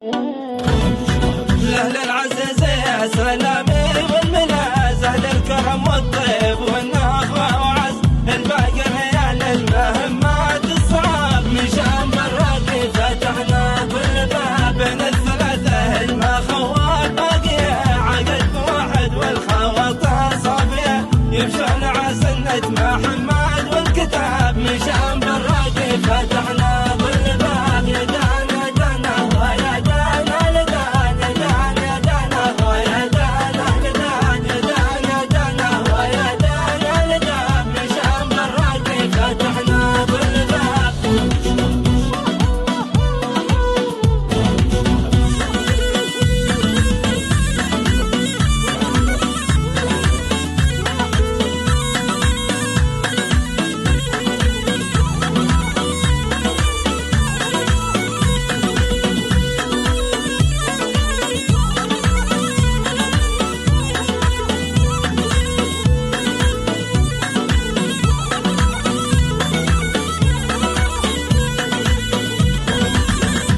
لأهل العزيز يا سلامي والمناز، أهل الكرم والطيب والنخوة وعز الباقي ريال المهمات الصعاب، مشان بالراقي فتحنا كل باب بين الثلاثة المخوات، باقي عقد واحد والخواطر صافية يمشون عسنة محمد والكتاب، مشان بالراقي فتحنا كل باب يا دانا دانا ويا دانا لدانا دانا دانا ويا دانا لدانا دانا دانا ويا دانا لدانا، مشان بالراقي فتحنا كل باب.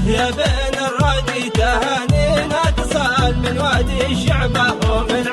يا بين الراقي تهانينا اتصال من وادي الشعبة ومن